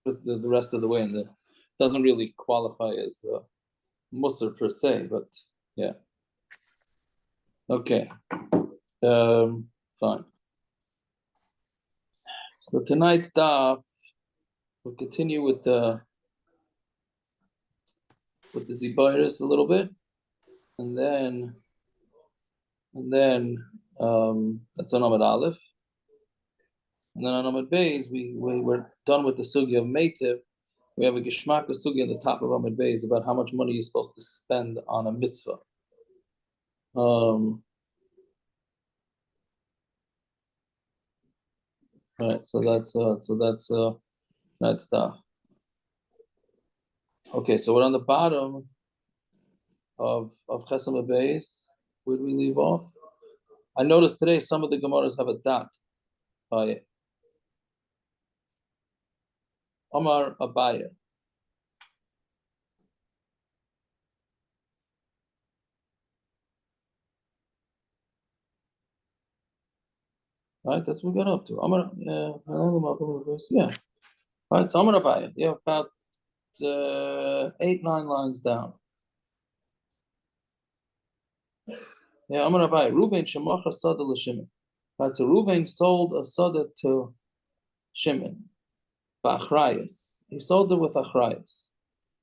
the rest of the way, and it doesn't really qualify as musr per se, but yeah. Okay, fine. So tonight's daf, we'll continue with the Zibayris a little bit, and then that's on Amud Aleph, and then on Amud Beis we're done with the sugya of Meitiv. We have a Geshmak sugya at the top of Amud Beis about how much money you're supposed to spend on a mitzvah. Right, so that's stuff. Okay, so we're on the bottom of Chesam Beis. Where do we leave off? I noticed today some of the Gemaras have a dot by it. Omar Abaya. Right, that's what we got up to. Omar, yeah. Right, so Omar Abaya. Yeah, about 8-9 lines down. Yeah, Omar Abaya. Reuven shemacha sada l'Shimon. Right, so Reuven sold a sada to Shimon. Achrayas. He sold it with achrayas,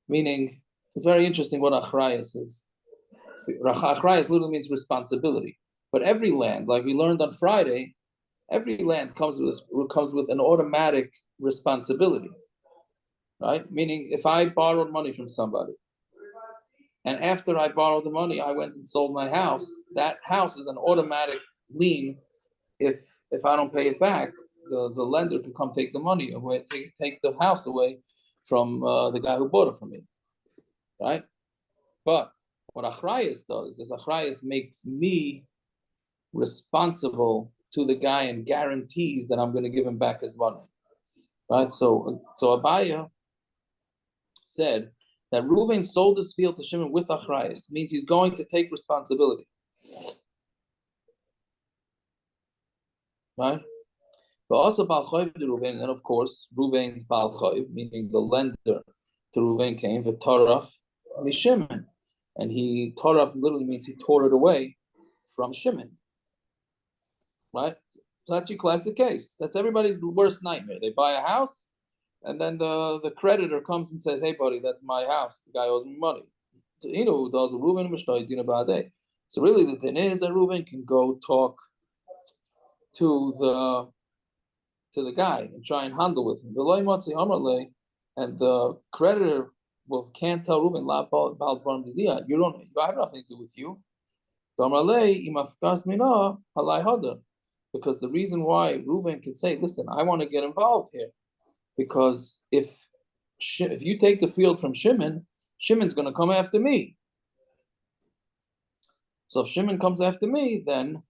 meaning it's very interesting what achrayas is. Achrayas literally means responsibility. But every land, like we learned on Friday, every land comes with an automatic responsibility, right? Meaning, if I borrowed money from somebody, and after I borrowed the money, I went and sold my house. That house is an automatic lien. If I don't pay it back, the lender can come take the money away, take the house away from the guy who bought it from me, right? But what achrayas does is achrayas makes me responsible to the guy and guarantees that I'm going to give him back his money, right? So Abaya said that Reuven sold his field to Shimon with achrayas, means he's going to take responsibility, right? But also Baal Chayv to Reuven, and of course Reuven's Baal Chayv, meaning the lender to Reuven came v'taraf Shimon, and he taraf literally means he tore it away from Shimon, right? So that's your classic case. That's everybody's worst nightmare. They buy a house, and then the creditor comes and says, "Hey, buddy, that's my house. The guy owes me money." You know who does Reuven Mishtaytin Ba'adei. So really, the thing is that Reuven can go talk to the guy and try and handle with him. And the creditor can't tell Reuven, I have nothing to do with you. Because the reason why Reuven can say, listen, I want to get involved here, because if you take the field from Shimon, Shimon's going to come after me. So if Shimon comes after me, then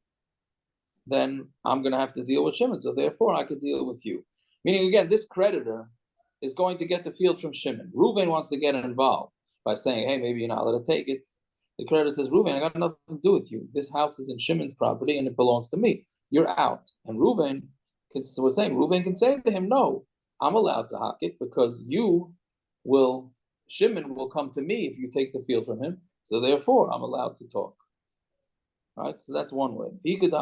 I'm going to have to deal with Shimon. So therefore, I could deal with you. Meaning, again, this creditor is going to get the field from Shimon. Reuven wants to get involved by saying, hey, maybe you're not allowed to take it. The creditor says, Reuven, I got nothing to do with you. This house is in Shimon's property and it belongs to me. You're out. And Reuven can say to him, no, I'm allowed to hock it because Shimon will come to me if you take the field from him. So therefore, I'm allowed to talk. Right? So that's one way. Even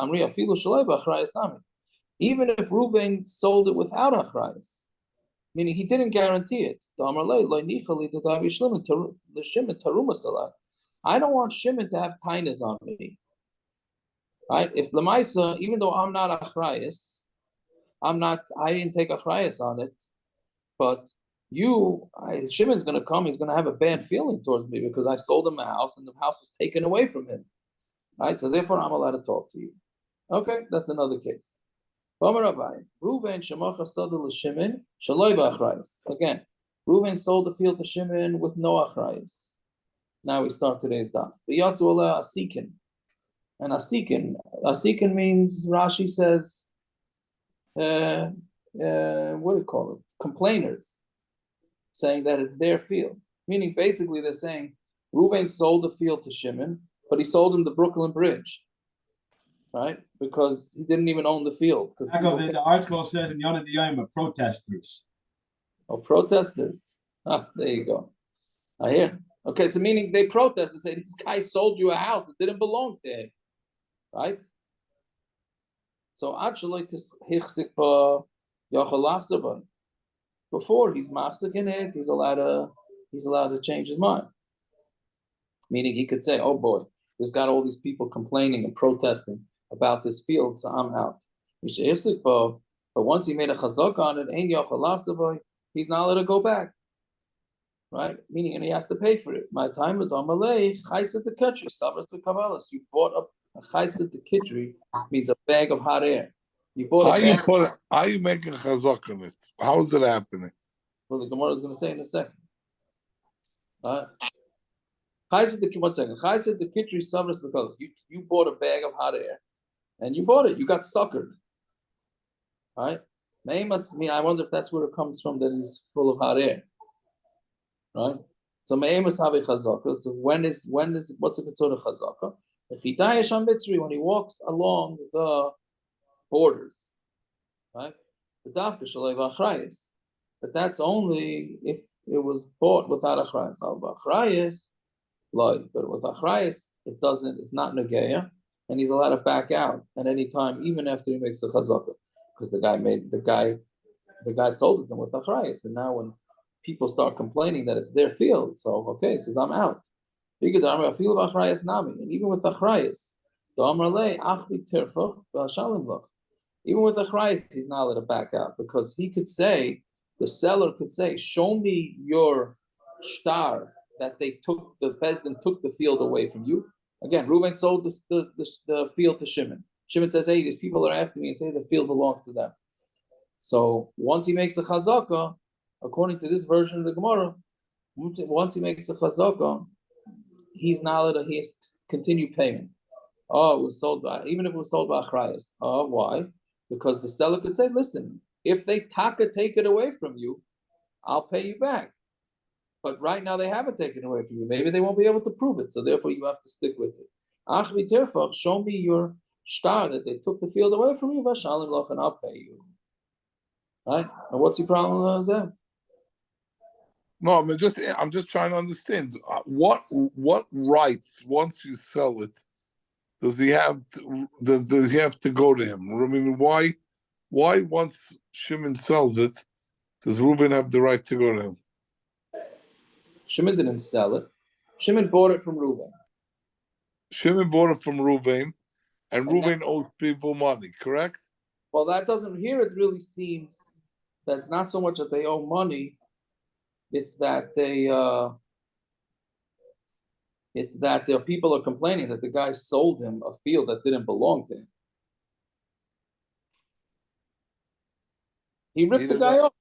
if Reuven sold it without achrayas, meaning he didn't guarantee it. I don't want Shimon to have tainas on me. Right? If Lamaisa, even though I'm not achrayas, I didn't take achrayas on it, but Shimon's going to come, he's going to have a bad feeling towards me because I sold him a house and the house was taken away from him. Right? So therefore, I'm allowed to talk to you. Okay, that's another case. Again, Reuven sold the field to Shimon with no achrayas. Now we start today's daf. Asikin. And asikin means, Rashi says, what do you call it? Complainers, saying that it's their field. Meaning, basically, they're saying Reuven sold the field to Shimon, but he sold him the Brooklyn Bridge, right? Because he didn't even own the field. The article says in Yonah Diyama, protesters. Oh, protesters. Ah, there you go. I hear. Okay, so meaning they protest and say this guy sold you a house that didn't belong to him, right? So actually, before he's mafsik in it, he's allowed to change his mind. Meaning he could say, "Oh boy, there's got all these people complaining and protesting about this field, so I'm out." But once he made a chazak on it, he's not allowed to go back, right? Meaning, and he has to pay for it. My time with Amalei, chayset the kitri, savas the kavalas. You bought a chayset the kitri means a bag of hot air. You bought a bag. How you making chazak on it? How is it happening? Well, the Gemara is going to say in a second. Chayset the one second. Chayset the kitri, savas the kavalas. You bought a bag of hot air, and you bought it. You got suckered, right? I wonder if that's where it comes from that he's full of hot air. Right? So me'emes have chazaka. So when is what's a considered chazaka? If he dies on mitzri, when he walks along the borders, right? The dafka shalei v'achrayis. But that's only if it was bought without achrayis. Al v'achrayis, like, but with achrayis, it doesn't. It's not negeya, and he's allowed to back out at any time, even after he makes the chazaka, because the guy sold it to him with achrayis, and now when people start complaining that it's their field. So, okay, it says, I'm out. And even with achrayas, even with achrayas, he's not allowed to back out because he could say, the seller could say, show me your star that they took, the Bezdin took the field away from you. Again, Reuben sold the field to Shimon. Shimon says, hey, these people are after me and say the field belongs to them. So once he makes a chazaka, according to this version of the Gemara, once he makes a chazaka, he's not allowed to, he has to continue payment. Oh, it was sold by, even if it was sold by achrayas. Oh, why? Because the seller could say, listen, if they take it away from you, I'll pay you back. But right now they haven't taken it away from you. Maybe they won't be able to prove it, so therefore you have to stick with it. Achvi terfach, show me your star that they took the field away from you, vashalim loch, and I'll pay you. Right? And what's your problem with that? No, I'm just trying to understand what rights once you sell it does he have to go to him? I mean, why once Shimon sells it does Reuben have the right to go to him? Shimon didn't sell it. Shimon bought it from Reuben. Shimon bought it from Reuben, and Reuben owes people money, correct? Well, that doesn't. Here it really seems that it's not so much that they owe money. It's that their people are complaining that the guy sold him a field that didn't belong to him. He ripped the guy off.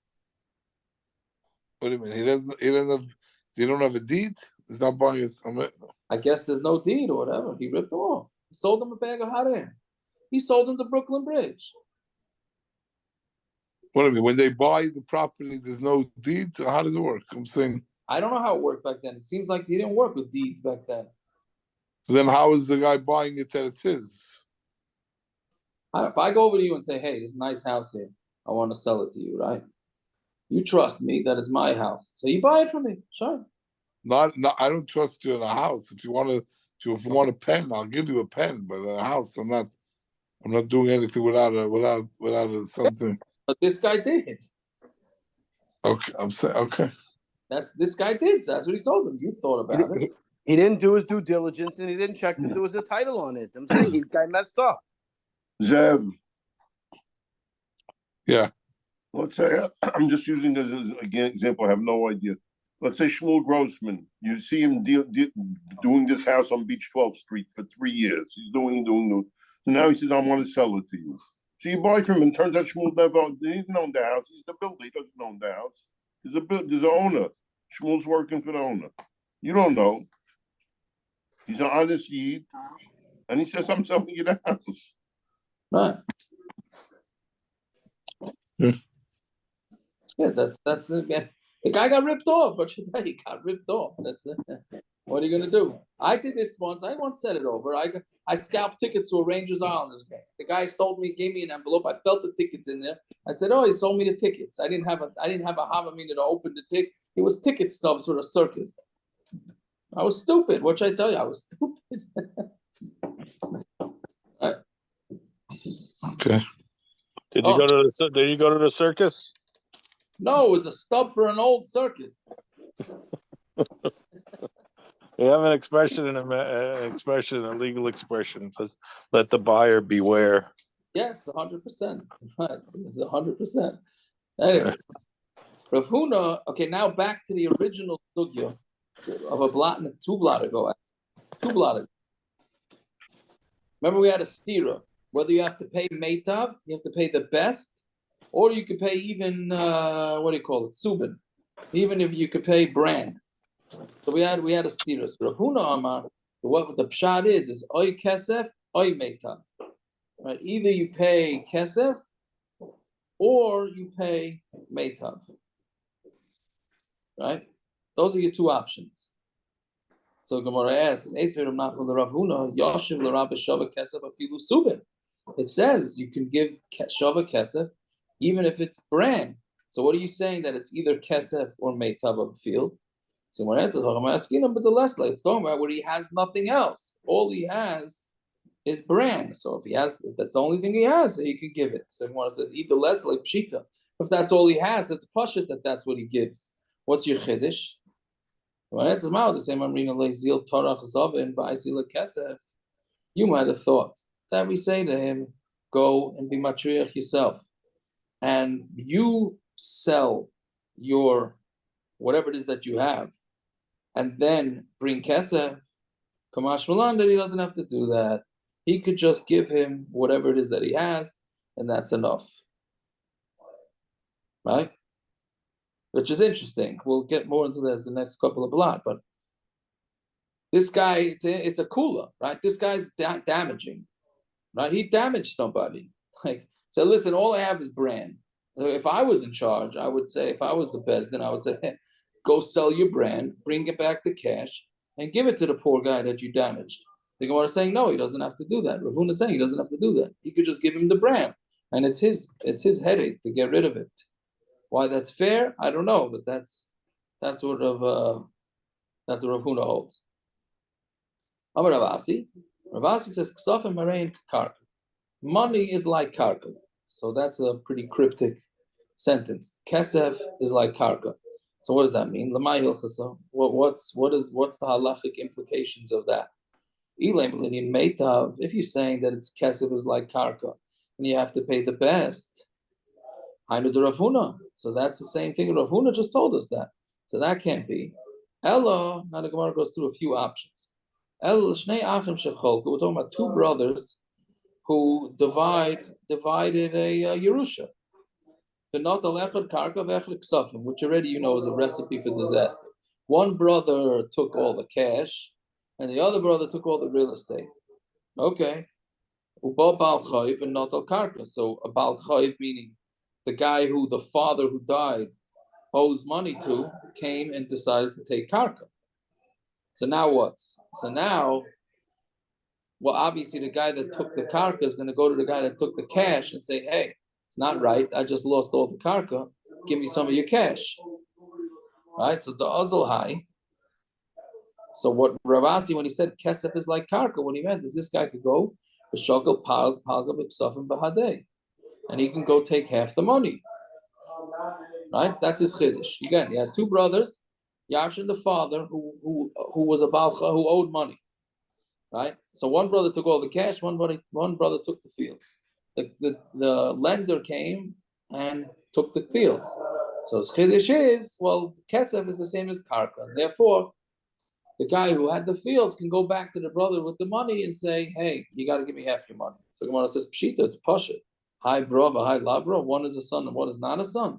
What do you mean? He doesn't have. They don't have a deed. He's not buying it. I guess there's no deed or whatever. He ripped him off. He sold him a bag of hot air. He sold him the Brooklyn Bridge. What do you mean? When they buy the property, there's no deed. How does it work? I'm saying. I don't know how it worked back then. It seems like he didn't work with deeds back then. So then, how is the guy buying it that it's his? If I go over to you and say, "Hey, this nice house here, I want to sell it to you," right? You trust me that it's my house, so you buy it from me. Sure. Not. I don't trust you in a house. If you want a pen, I'll give you a pen. But in a house, I'm not doing anything without something. But this guy did. Okay, I'm saying okay. This guy did. So that's what he told him. You thought about it. He didn't do his due diligence, and he didn't check that there was a title on it. I'm saying he guy messed up. Zev. Yeah. Let's say I'm just using this as an example. I have no idea. Let's say Shmuel Grossman. You see him doing this house on Beach 12th Street for 3 years. He's doing. So now he says, "I want to sell it to you." So you buy from him, and turns out Shmuel he didn't own the house. He's the builder. He doesn't own the house. There's an owner. Shmuel's working for the owner. You don't know. He's an honest Yid, and he says, "I'm selling you the house." Right. Yeah, that's again. The guy got ripped off. What you say? He got ripped off. That's it. What are you going to do? I did this once. I once said it over. I scalped tickets to a Rangers Islanders game. The guy sold me, gave me an envelope. I felt the tickets in there. I said, "Oh, he sold me the tickets. I didn't have a Havamina to open the ticket. It was ticket stubs for a circus. I was stupid. What should I tell you? I was stupid." Right. Okay. Did you go to the circus? No, it was a stub for an old circus. We have an expression, a legal expression. It says, "Let the buyer beware." Yes, 100%. Right, it's 100%. Anyways, Rav Huna. Okay, now back to the original sugya of a blot and 2 blot ago. 2 blot ago. Remember, we had a stira. Whether you have to pay meitav, you have to pay the best, or you could pay even what do you call it, subin. Even if you could pay brand. So we had a stira. So Rav Huna Amar, what the pshat is oy kesef, oy meitav. Right? Either you pay kesef or you pay meitav. Right? Those are your 2 options. So Gemara asks, it says you can give shava kesef even if it's brand. So what are you saying, that it's either kesef or meitav of a field? So Gemara answers, I'm asking him, but the less like it's talking about where he has nothing else. All he has is brand. So if that's the only thing he has, so he can give it. So Gemara says, either less like pshita. If that's all he has, it's pashut that's what he gives. What's your chiddush? When it's about the same Amrina Zil Torah Chazavin Ba'isila Kesef, you might have thought that we say to him, go and be matriach yourself, and you sell your whatever it is that you have, and then bring Kesef. Kamash Malan, that he doesn't have to do that. He could just give him whatever it is that he has, and that's enough. Right? Which is interesting. We'll get more into this in the next couple of blot, but this guy, it's a kula, right? This guy's damaging, right? He damaged somebody. So listen, all I have is brand. If I was in charge, I would say, if I was the best, then I would say, hey, go sell your brand, bring it back the cash, and give it to the poor guy that you damaged. The Gemara is saying, no, he doesn't have to do that. Rav Huna is saying he doesn't have to do that. He could just give him the brand, and it's his headache to get rid of it. Why that's fair, I don't know, but that's what Rav Huna holds. Amar Ravasi says ksafim harein karka. Money is like karka, so that's a pretty cryptic sentence. Kesef is like karka. So what does that mean? Lamai hilchasa. What's the halachic implications of that? If you're saying that it's kesef is like karka, and you have to pay the best. Hainu de Rav Huna. So that's the same thing. Rav Huna just told us that. So that can't be. Ella, now the Gemara goes through a few options. Ella, Shnei Achim Shecholku. We're talking about 2 brothers who divided a Yerusha. Which already you know is a recipe for disaster. One brother took all the cash, and the other brother took all the real estate. Okay. Uba Bal Chayiv and not al Karka. So a Bal Chayiv meaning the guy who the father who died owes money to came and decided to take karka. So now what? So now, well, obviously the guy that took the karka is going to go to the guy that took the cash and say, hey, it's not right. I just lost all the karka. Give me some of your cash. Right? So the azal high. So what Ravasi, when he said kesef is like karka, what he meant is this guy could go, b'shogel palga b'ksafim b'hadei. And he can go take half the money. Right? That's his chiddush. Again, he had 2 brothers, Yashin the father, who was a balcha, who owed money. Right? So one brother took all the cash, one brother took the fields. The lender came and took the fields. So his chiddush is, well, kesef is the same as karka. Therefore, the guy who had the fields can go back to the brother with the money and say, hey, you got to give me half your money. So Gemara says, pshita, it's pashut. Hi brava, hi labra. One is a son and one is not a son.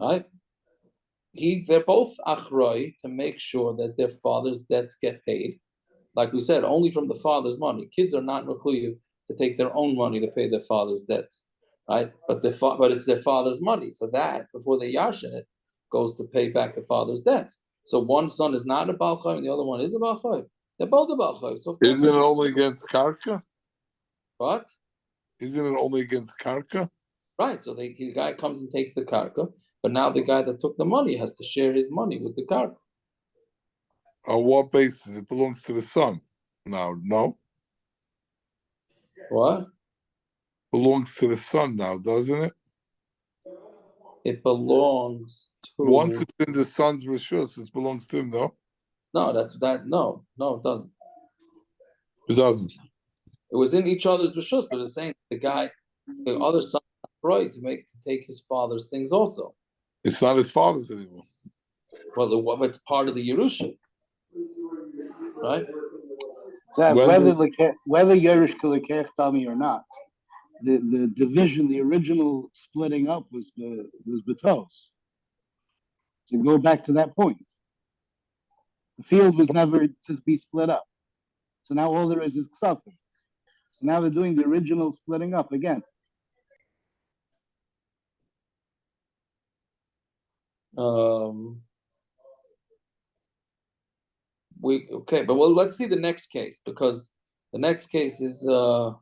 Right? They're both achroi to make sure that their father's debts get paid. Like we said, only from the father's money. Kids are not mechuyev to take their own money to pay their father's debts. Right? But it's their father's money. So that, before they yashin it, goes to pay back the father's debts. So one son is not a Baal Chayv and the other one is a Baal Chayv. They're both a Baal Chayv. So of course Isn't it only against Karka? what? Isn't it only against Karka? Right. So the guy comes and takes the karka, but now the guy that took the money has to share his money with the karka. On what basis? It belongs to the son. No. What? Belongs to the son now, doesn't it? It belongs to. Once it's in the son's rishus, it belongs to him, no? No, that's that. No, it doesn't. It doesn't. It was in each other's rishus, but it's saying the other son, right, to take his father's things also. It's not his father's anymore. Well, it's part of the Yerusha, right? So whether Yerush Kalekech Tami or not, the division, the original splitting up was betos. To go back to that point, the field was never to be split up. So now all there is ksafim. So now they're doing the original splitting up again. But let's see the next case, because the next case is the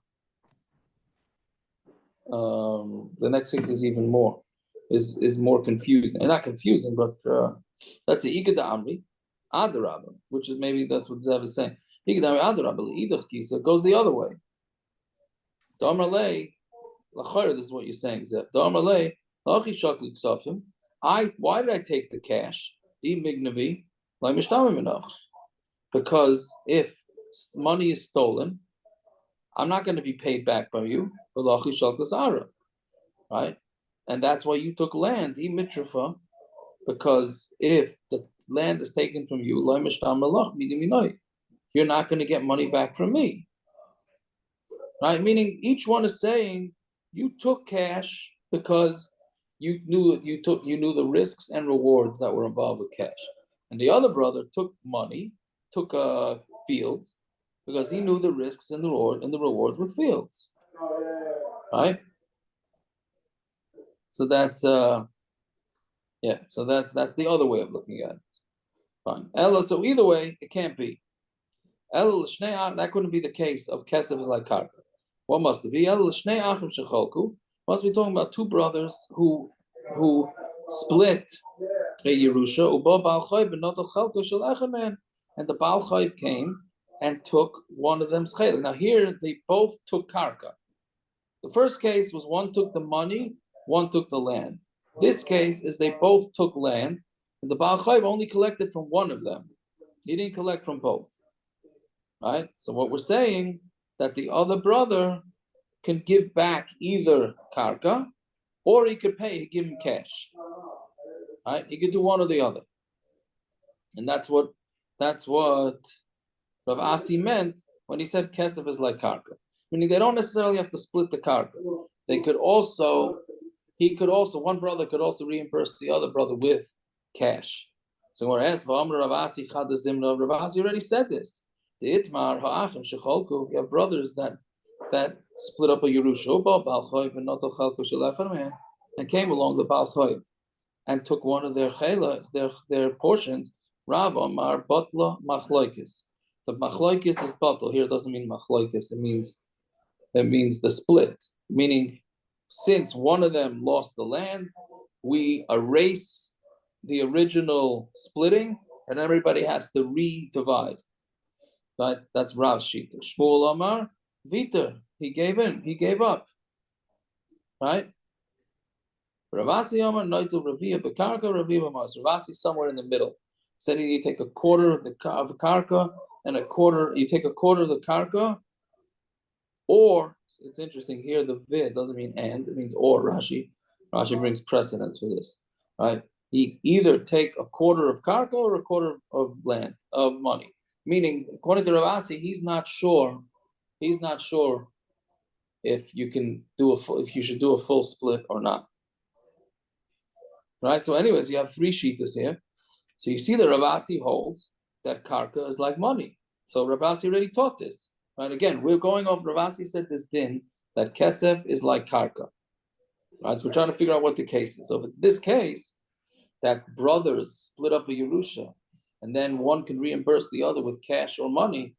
next case is even more is more confusing, and not confusing, but that's the Igad Amri Adarabba, which is maybe that's what Zev is saying. Igad Amri Adarabba Idach Kisa goes the other way. Damarlei Lachar, this is what you're saying, Zev. Damarlei Lachi Shakli Ksafim. Why did I take the cash? Di Mignavi Lai Mishtamim Enoch. Because if money is stolen, I'm not going to be paid back by you, right? And that's why you took land, mitrafa, because if the land is taken from you, you're not going to get money back from me, right? Meaning each one is saying you took cash because you knew the risks and rewards that were involved with cash, and the other brother took money. Took fields because he knew the risks and the rewards with fields, right? So that's So that's the other way of looking at it. Fine. Ella. So either way, it can't be. Ella that couldn't be the case of Kesef is like Karka. What must it be? Ella l'shnei achim shecholku. Must be talking about two brothers who split a Yerusha. Uba bal choy b'notel chelko shel echamen. And the Baal Chayv came and took one of them's chelik. Now here they both took karka. The first case was one took the money, one took the land. This case is they both took land, and the Baal Chayv only collected from one of them. He didn't collect from both. Right? So what we're saying that the other brother can give back either karka, or he could pay, give him cash. Right? He could do one or the other. And that's what Rav Asi meant when he said kesef is like karka. Meaning they don't necessarily have to split the karka. One brother could also reimburse the other brother with cash. So when I asked, Rav Asi already said this. The Itmar ha'achim shecholku, you have brothers that split up a Yerusha, Baal Chayv and Notel Chalko Shel and came along the Baal Chayv and took one of their chelas, their portions. Rav Amar Batla Machloikis. The Machloikis is Batla. Here it doesn't mean Machloikis. It means the split. Meaning, since one of them lost the land, we erase the original splitting, and everybody has to re-divide. Right? That's Rav's sheet. Shmuel Amar Viter. He gave in. He gave up. Right? Ravasi Amar Noitu Ravia Bekarka Ravia Mas. Ravasi somewhere in the middle. Said you take a quarter of the karka and you take a quarter of the karka, or it's interesting here the vid doesn't mean and, it means or. Rashi brings precedence for this, right? He either take a quarter of karka or a quarter of land of money. Meaning, according to Ravasi, he's not sure if you should do a full split or not. Right. So, anyways, you have three shittas here. So you see that Ravasi holds that karka is like money. So Ravasi already taught this. Right? Again, we're going off, Ravasi said this din, that kesef is like karka. Right? So we're trying to figure out what the case is. So if it's this case, that brothers split up a Yerusha, and then one can reimburse the other with cash or money,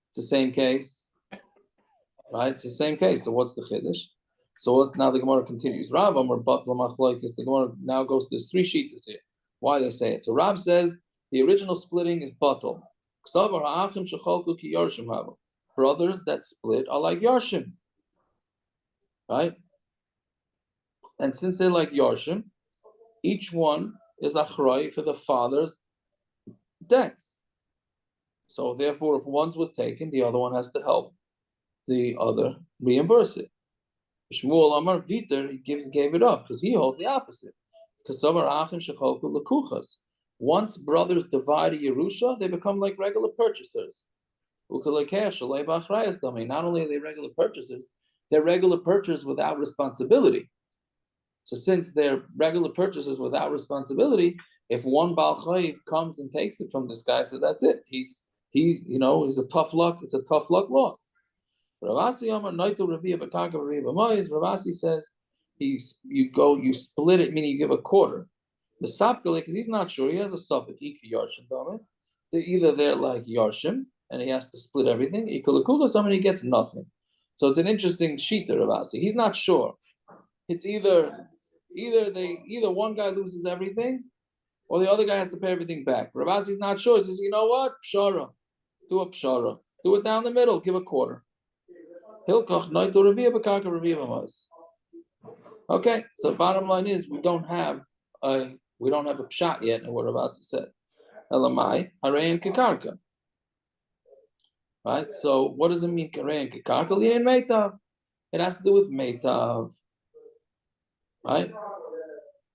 it's the same case, right? It's the same case. So what's the chiddush? So now the Gemara continues. Rav Amar Batla Machlokes. The Gemara now goes to there's three shittas here. Why they say it? So Rav says the original splitting is batal. Brothers that split are like Yarshim, right? And since they're like Yarshim, each one is achrei for the father's debts. So therefore, if one's was taken, the other one has to help the other reimburse it. Shmuel Amar Viter, he gave it up because he holds the opposite. Once brothers divide a Yerusha, they become like regular purchasers. Not only are they regular purchasers, they're regular purchasers without responsibility. So since they're regular purchasers without responsibility, if one Baal Chayiv comes and takes it from this guy, so that's it. He's a tough luck. It's a tough luck loss. Ravasi says you split it, meaning you give a quarter. The sapkale, because he's not sure, he has a suffix. Either they're like Yarshim and he has to split everything. Somebody gets nothing. So it's an interesting shita, Ravasi. He's not sure. It's either one guy loses everything, or the other guy has to pay everything back. Ravasi's not sure. He says, you know what? Pshara. Do a pshara. Do it down the middle. Give a quarter. Okay, so bottom line is we don't have a pshat yet in what Ravasi said. Elamai, Harein Kikarka. Right? So what does it mean, Harein Kikarka? Linin Meitav. It has to do with Meitav. Right?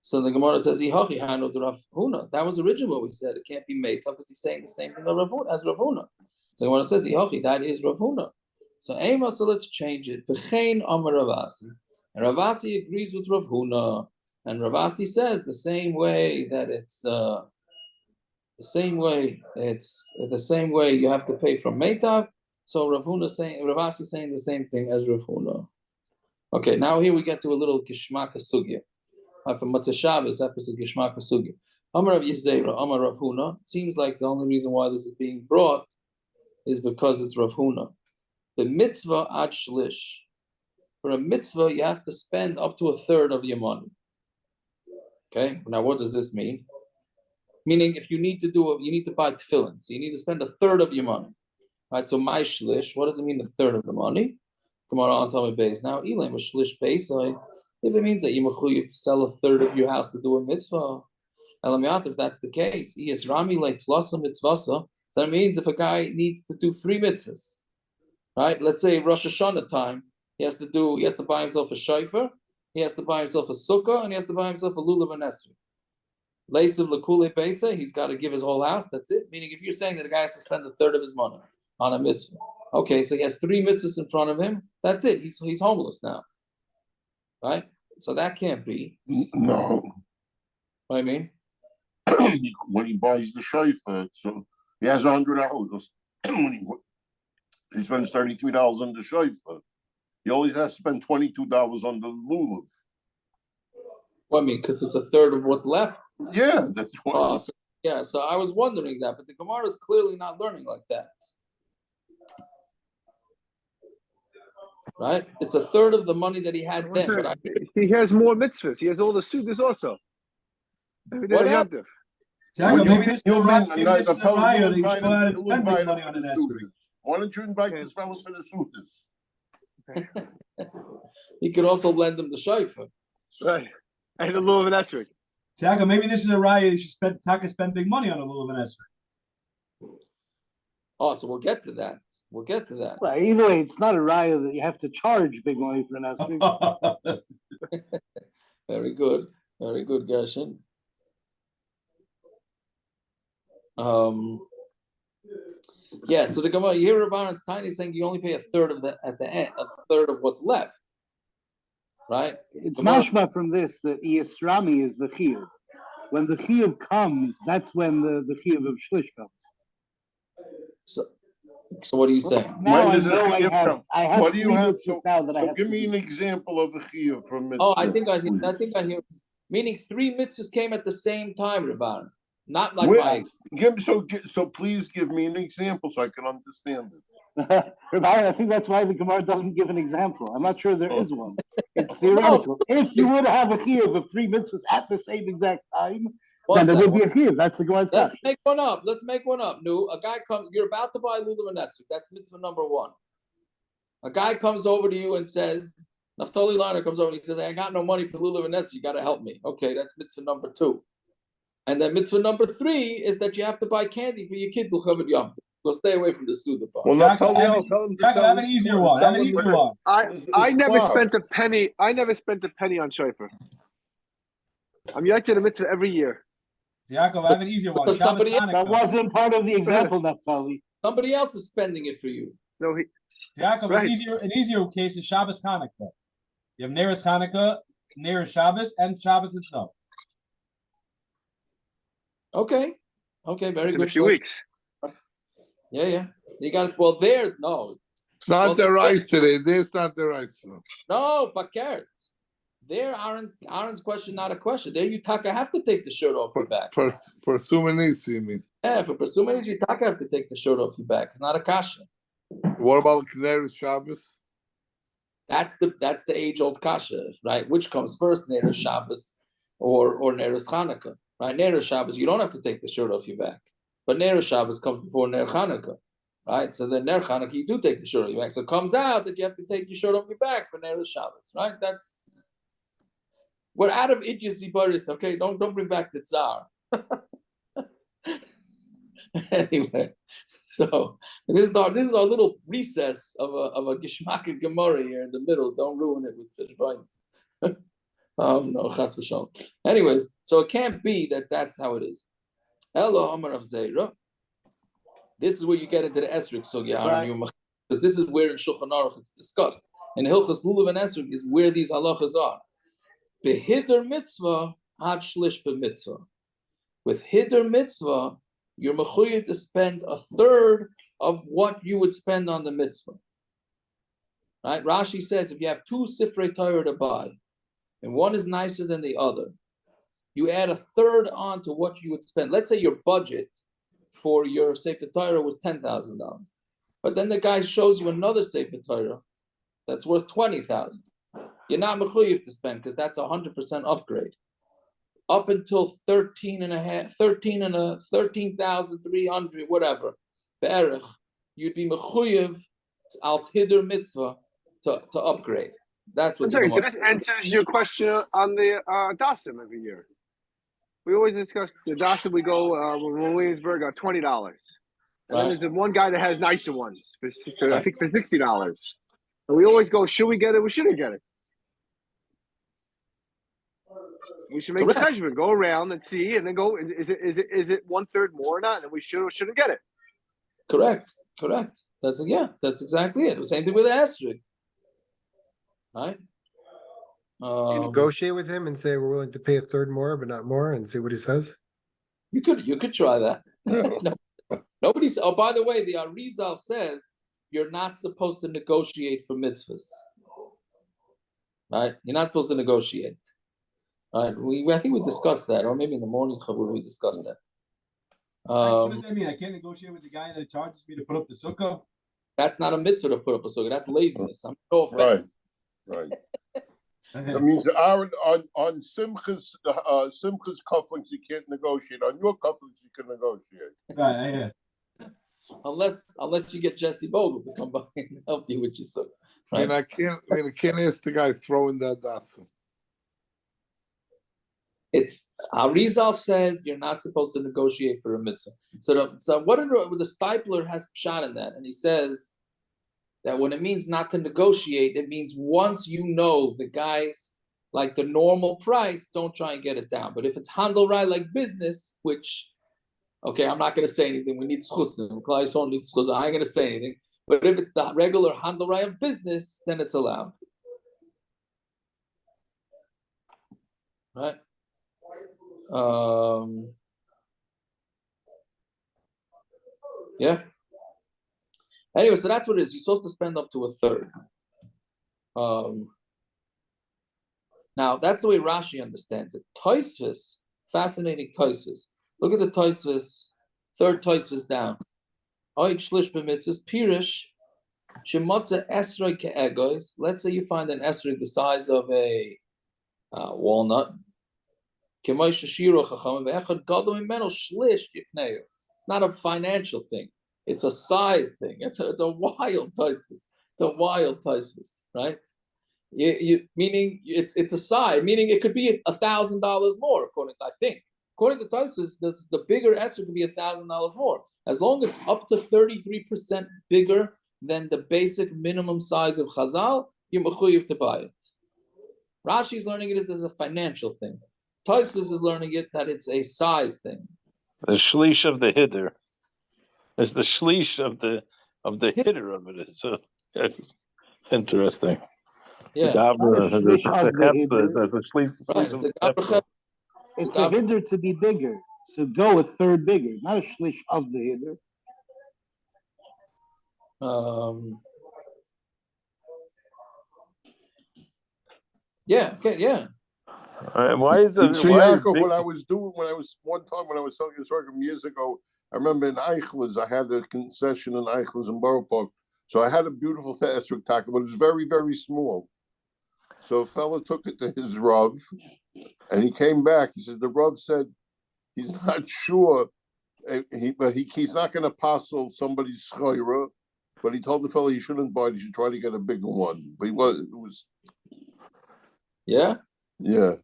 So the Gemara says, that was originally what we said. It can't be Meitav because he's saying the same thing as Rav Huna. So the Gemara says, that is Rav Huna. So let's change it. V'chein Amar Ravasi. And Ravasi agrees with Rav Huna. And Ravasi says the same way you have to pay from Meitav. So Ravasi saying the same thing as Rav Huna. Okay, now here we get to a little Gishmaka Sugya. From Matashavas, episode Gishmaka Sugya. Amar Rav Yisera, Amar Rav Huna. It seems like the only reason why this is being brought is because it's Rav Huna. The mitzvah ad shlish. For a mitzvah, you have to spend up to a third of your money. Okay, now what does this mean? Meaning, if you need to buy tefillin, so you need to spend a third of your money. Right, so my shlish, what does it mean, a third of the money? Come on, tell me base. Now, Elam, a shlish base, if it means that you have to sell a third of your house to do a mitzvah, if that's the case, so that means if a guy needs to do 3 mitzvahs, right? Let's say Rosh Hashanah time, he has to buy himself a shofar, he has to buy himself a sukkah, and he has to buy himself a lulav and esrog. Leisav lekule beisa, he's got to give his whole house. That's it. Meaning, if you're saying that a guy has to spend a third of his money on a mitzvah, okay, so he has 3 mitzvahs in front of him. That's it. He's homeless now, right? So that can't be. No. What I mean, when he buys the shofar, so he has $100. When he spends $33 on the shofar, he always has to spend $22 on the lulav. What I mean, because it's a third of what's left. Yeah, that's what. So I was wondering that, but the Gemara is clearly not learning like that. Right? It's a third of the money that he had then. But he has more mitzvahs. He has all the sudas also. What happened? Maybe this is a raya that you should go out and spend big money on an esrog. Why don't you invite this fellow to the sudas? He could also lend him the shofar. Right. And the lulav and esrog. Tiago, maybe this is a raya you should spend big money on a lulav and esrog. Oh, so we'll get to that. Well, either way, it's not a raya that you have to charge big money for an esrog. Very good, Gershon. Yeah, so the Gemara here, Rabban's tiny saying you only pay a third of at the end, a third of what's left, right? It's mashma from this that Yisrami is the chiyuv. When the chiyuv comes, that's when the chiyuv of shlish comes. So what are you saying? Now When does I know a chiyuv come? I have What do you have? so now that I have give me an example of a chiyuv from mitzvah. Oh, I think I hear. Meaning 3 mitzvahs came at the same time, Rabban. Not like Where- my. So please give me an example so I can understand it. Rabbi, I think that's why the Gemara doesn't give an example. I'm not sure there is one. It's No. theoretical. If you were to have a chiyuv of 3 mitzvahs at the same exact time, One then there second. would be a chiyuv. That's the Gemara's Let's kasha. make one up. Let's make one up. No, a guy comes. You're about to buy lulav and esrog. That's mitzvah number 1. A guy comes over to you and says, Naftali Liner comes over and he says, I got no money for lulav and esrog. You got to help me. Okay, that's mitzvah number 2. And then mitzvah number 3 is that you have to buy candy for your kids. Go stay away from the Suda part. Well, Yaakov, Naftali, have I'll an- tell him to Yaakov, sell have an his easier clothes. one. Have an easier Listen, one. I never cloth. spent a penny. I never spent a penny on shofar. I'm yet to the mitzvah every year. Yaakov, have an easier one. Because Shabbos somebody- That Hanukkah. wasn't part of the example, Naftali. Somebody else is spending it for you. No, Yaakov, Right. an easier case is Shabbos Hanukkah. You have Neres Hanukkah, Neres Shabbos, and Shabbos itself. Okay, very in good. a few weeks. Yeah. You got it. Well, there, no. It's not Well, the right today. There's not the right. No, fakert. There, Aaron's question, not a question. There, you taka have to take the shirt off your back. Persuminisi, you mean? Yeah, for pursuing you taka have to take the shirt off your back. It's not a kasha. What about Kneres Shabbos? That's the age-old kasha, right? Which comes first, Neres Shabbos or Neres Hanukkah, right? Neres Shabbos, you don't have to take the shirt off your back, but Neres Shabbos comes before Ner Hanukkah, right? So then Ner Hanukkah, you do take the shirt off your back. So it comes out that you have to take your shirt off your back for Neres Shabbos, right? We're out of idiocy, Boris. Okay, don't bring back the Tsar. Anyway, so this is our little recess of a Gishmak Gemara here in the middle. Don't ruin it with fish bites. No, chas v'shalom. Anyways, so it can't be that that's how it is. Elo Amar of Zeira. This is where you get into the esrog sugya, because this is where in Shulchan Aruch it's discussed. And Hilchas Lulav and Esrog is where these halachas are. Behidr mitzvah had shlish b'mitzvah. With hidr mitzvah, you're mechuyev to spend a third of what you would spend on the mitzvah. Right? Rashi says if you have 2 sifrei Torah to buy, and one is nicer than the other, you add a third on to what you would spend. Let's say your budget for your Sefer Torah was $10,000, but then the guy shows you another Sefer Torah that's worth $20,000. You're not mechuyev to spend because that's 100% upgrade. Up until 13,300, whatever, be'erech, you'd be mechuyev als hidr mitzvah to upgrade. That's what. I'm sorry, so this answers your question on the Dasim every year. We always discuss the Dasim. We go when Williamsburg are $20, and then there's the one guy that has nicer ones. I think for $60. And we always go, should we get it? We shouldn't get it. We should make the judgment, go around and see, and then go. Is it 1/3 more or not? And we should or shouldn't get it. Correct. That's exactly it. The same thing with the esrog, right? You negotiate with him and say we're willing to pay a third more, but not more, and see what he says. You could try that. No, nobody's. Oh, by the way, the Arizal says you're not supposed to negotiate for mitzvahs, right? You're not supposed to negotiate. Right? I think we discussed that, or maybe in the morning chabur we discussed that. What does that mean? I can't negotiate with the guy that charges me to put up the sukkah? That's not a mitzvah to put up a sukkah. That's laziness. I'm no offense. Right. That means on Simcha's cufflinks you can't negotiate. On your cufflinks you can negotiate. Right, yeah. Unless you get Jesse Bogle to come by and help you with your sukkah. Right? And I can't ask the guy throwing that dasa. It's Arizal says you're not supposed to negotiate for a mitzvah. So the Stipler has pshat in that, and he says that when it means not to negotiate, it means once you know the guy's like the normal price, don't try and get it down. But if it's handle right like business, which okay, I'm not going to say anything. We need schusim. I ain't going to say anything. But if it's the regular handle right of business, then it's allowed. Right? Yeah. Anyway, so that's what it is. You're supposed to spend up to a third. Now that's the way Rashi understands it. Tosfos, fascinating Tosfos. Look at the Tosfos, third Tosfos down. Oik shlish b'mitzvahs pirish shemotza esrei ke'egos. Let's say you find an esrei the size of a walnut. It's not a financial thing. It's a size thing. It's a wild Tosfos. It's a wild Tosfos, right? Meaning it's a size. Meaning it could be $1,000 more. According to Tosfos, the bigger esrei could be $1,000 more, as long as it's up to 33% bigger than the basic minimum size of Chazal. You're mechuyev to buy it. Rashi is learning it as a financial thing. Tosfos is learning it that it's a size thing. The shlish of the hitter. It's the shlish of the hitter of it. It's interesting. Yeah. Not a shlish of the hitter. Right. It's a hitter to be bigger. So go a third bigger, not a shlish of the hitter. Yeah. Okay. Yeah. Why is it? So Yaakov, when I was selling this program years ago, I remember in Eichlers, I had a concession in Eichlers in Borough Park. So I had a beautiful esrog taka, but it was very, very small. So a fella took it to his Rav, and he came back. He said the Rav said he's not sure, he's not going to passel somebody's schayra, but he told the fella he shouldn't buy it. He should try to get a bigger one. But it was. Yeah. Yeah.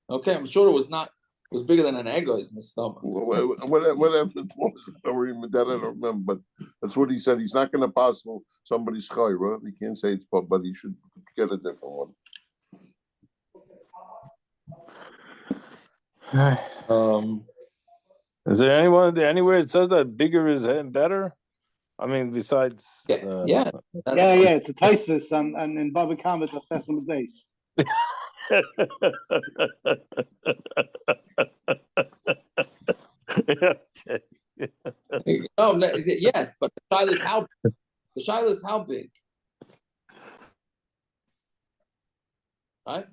Okay, I'm sure it was not. It was bigger than an ego. Whatever it was, that I don't remember. But that's what he said. He's not going to passel somebody's chayra. He can't say it's but he should get a different one. Is there anywhere it says that bigger is better? I mean, besides. Yeah. It's a Tosfos and in Bava Kamma the Chesam base. Yes, but the shaila is how big. The shaila is how big, right?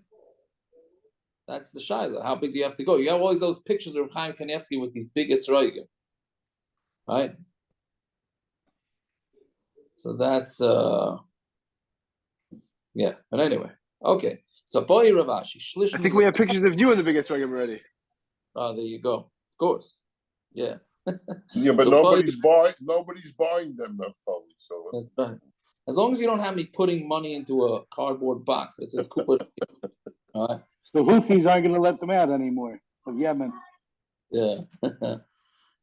That's the shaila. How big do you have to go? You have always those pictures of Chaim Kanievsky with these big esrogim, right? So that's yeah. But anyway, okay. So boy Ravashi, I think we have pictures of you in the biggest ring already. Oh, there you go. Of course. Yeah. Yeah, but So nobody's buying them, Naftali. So that's right. As long as you don't have me putting money into a cardboard box that says Cooper. All right. The Houthis aren't going to let them out anymore of Yemen. Yeah.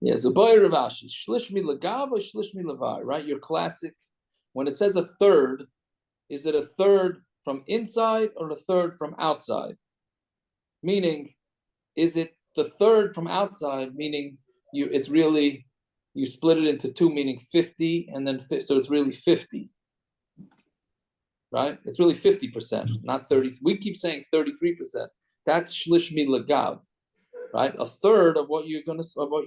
Yeah. So boy Ravashi, shlish mi lagav or shlish mi lavar, right? Your classic. When it says a third, is it a third from inside or a third from outside? Meaning, is it the third from outside? Meaning it's really you split it into two, meaning 50, and then so it's really 50, right? It's really 50%, not 30. We keep saying 33%. That's shlish mi lagav, right? A third of what you're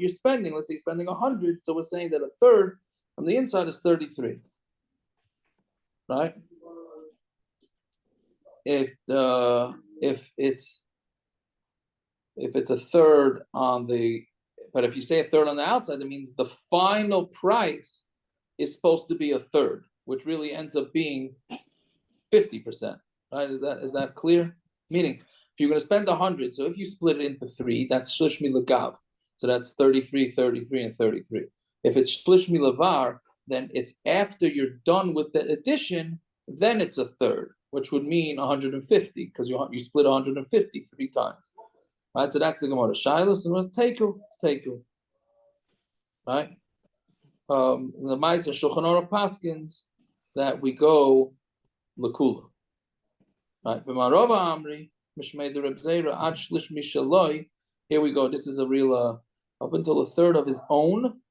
spending. Let's say you're spending 100, so we're saying that a third from the inside is 33, right? If it's a third on the, but if you say a third on the outside, that means the final price is supposed to be a third, which really ends up being 50%. Right? Is that clear? Meaning, if you're going to spend 100, so if you split it into three, that's shlish mi lagav. So that's 33, 33, and 33. If it's shlish mi lavar, then it's after you're done with the addition, then it's a third, which would mean 150, because you split 150 3 times. Right, so that's the Gemara. Shiloh, and what's Teiku? It's Teiku. Right? The Ma'aser Shulchan Aruch Paskins that we go Lakula. Right? B'marova Amri, Mishmei de Reb Zera, Ad Shlish Mishaloi. Here we go. This is a real up until a third of his own,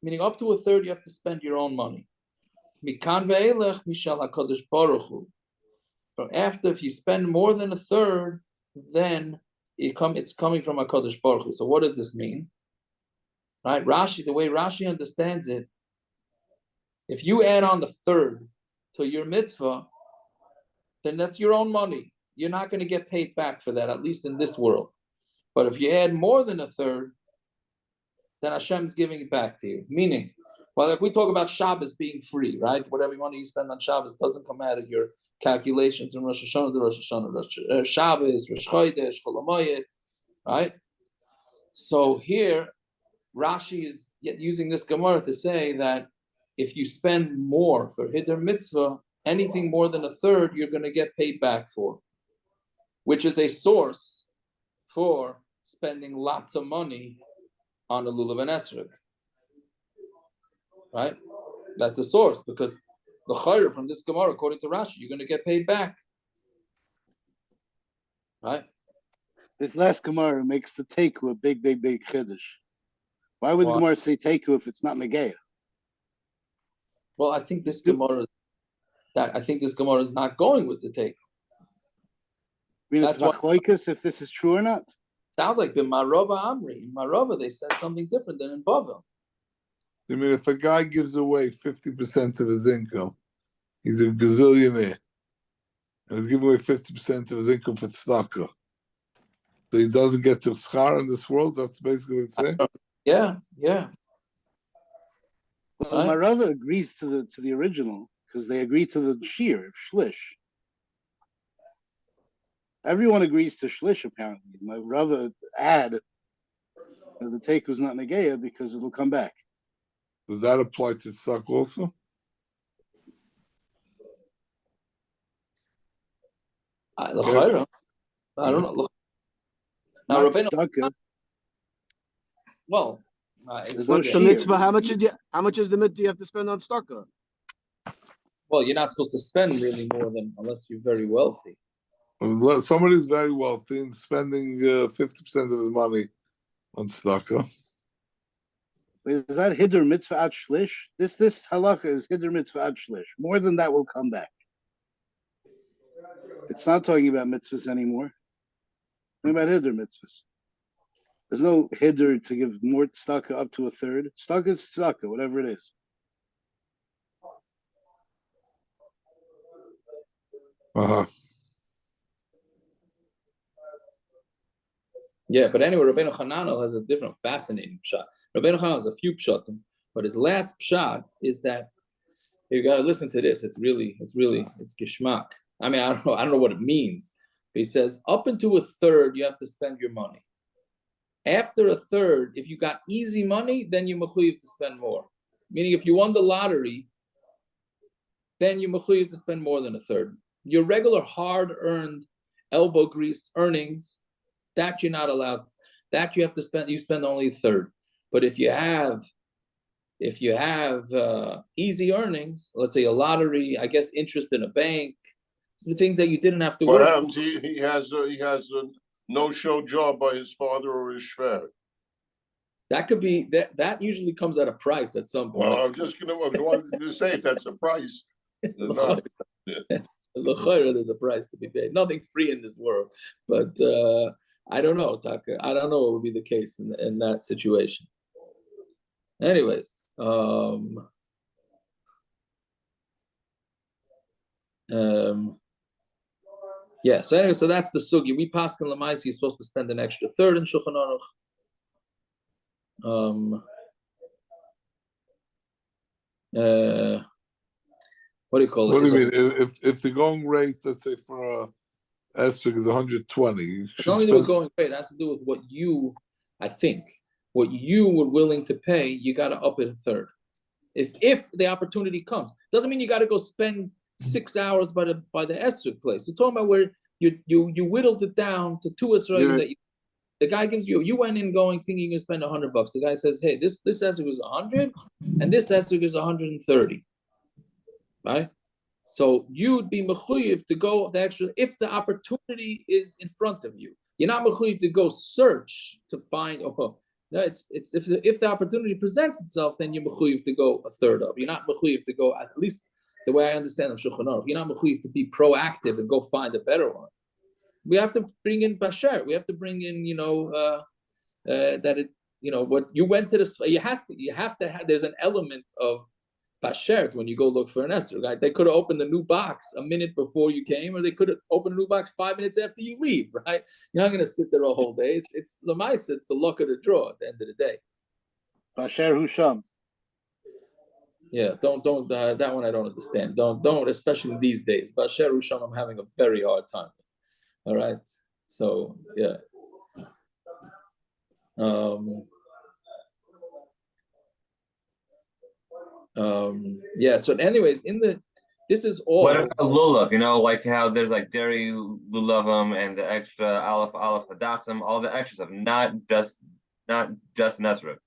meaning up to a third you have to spend your own money. Mikan ve'elech Mishal HaKadosh Baruch Hu. From after, if you spend more than a third, then it's coming from HaKadosh Baruch Hu. So what does this mean? Right? Rashi, the way Rashi understands it, if you add on the third to your mitzvah, then that's your own money. You're not going to get paid back for that, at least in this world. But if you add more than a third, then Hashem's giving it back to you. Meaning, well, if we talk about Shabbos being free, right? Whatever money you spend on Shabbos doesn't come out of your calculations in Rosh Hashanah to Rosh Hashanah, Shabbos, Rosh Chodesh, Chol HaMoed, right? So here, Rashi is using this Gemara to say that if you spend more for Hiddur Mitzvah, anything more than a third, you're going to get paid back for, which is a source for spending lots of money on a lulav and esrog, right? That's a source because the chayr from this Gemara, according to Rashi, you're going to get paid back, right? This last Gemara makes the Teiku a big chiddush. Why would the Gemara say Teiku if it's not Megeya? Well, I think this Gemara is not going with the Teiku. I mean, it's machloikas if this is true or not. Sounds like in Marova Amri. In Marova, they said something different than in Bava. I mean, if a guy gives away 50% of his income, he's a gazillionaire, and he's giving away 50% of his income for tzedakah, so he doesn't get to schar in this world. That's basically what it's saying. Yeah. Well, Marava agrees to the original because they agree to the shir, shlish. Everyone agrees to shlish apparently. Marava add the take was not negeya because it'll come back. Does that apply to tzedakah also? I don't know. Now, Rabbeinu, well, there's what's no the shear. mitzvah? How much is the mitzvah you have to spend on tzedakah? well, you're not supposed to spend really more than unless you're very wealthy. Somebody's very wealthy and spending 50% of his money on tzedakah. Wait, is that hiddur mitzvah ad shlish? This halacha is hiddur mitzvah ad shlish. More than that will come back. It's not talking about mitzvahs anymore. Talking about hiddur mitzvahs. There's no hiddur to give more tzedakah up to a third. Tzedakah is tzedakah, whatever it is. Yeah, but anyway, Rabbeinu Hananel has a different, fascinating pshat. Rabbeinu Hananel has a few pshatim, but his last pshat is that you got to listen to this. It's gishmak. I mean, I don't know what it means. But he says up into a third, you have to spend your money. After a third, if you got easy money, then you're mechuyev to spend more. Meaning, if you won the lottery, then you're mechuyev to spend more than a third. Your regular hard-earned elbow grease earnings, that you're not allowed. That you have to spend. You spend only a third. But if you have easy earnings, let's say a lottery, I guess interest in a bank, some things that you didn't have to work. What happens? He has a no-show job by his father or his shver. That could be that usually comes at a price at some point. Well, I'm just wanted to say if that's a price. There's a price to be paid. Nothing free in this world, but I don't know, Taka. I don't know what would be the case in that situation. Anyways, yeah. So anyway, so that's the sugi. We paskin lamaisi. You're supposed to spend an extra third in Shulchan Aruch. What do you call it? What do you mean? If the going rate, let's say for a esrog is 120, it's not only the going rate. It has to do with what you were willing to pay. You got to up it a third. If the opportunity comes, doesn't mean you got to go spend 6 hours by the esrog place. We're talking about where you whittled it down to 2 esrog that the guy gives you. You went in going thinking you can spend $100. The guy says, "Hey, this esrog is 100, and this esrog is 130." Right? So you'd be mechuyev to go the extra if the opportunity is in front of you. You're not mechuyev to go search to find. No, it's if the opportunity presents itself, then you're mechuyev to go a third of. You're not mechuyev to go, at least the way I understand of Shulchan Aruch. You're not mechuyev to be proactive and go find a better one. We have to bring in basher. We have to bring in, that it, what you went to the. You have to have. There's an element of Bashert, when you go look for an Esther, right? They could have opened the new box a minute before you came, or they could have opened a new box 5 minutes after you leave, right? You're not going to sit there a whole day. It's the mice. It's the luck of the draw at the end of the day. Basher Husham. Yeah, don't that one I don't understand. Don't especially these days. Basher Husham, I'm having a very hard time. All right, so yeah. Yeah. So, anyways, this is all. What about lulav? You know, like how there's like dairy lulavim and the extra aleph hadassim, all the extras of not just Nesrib.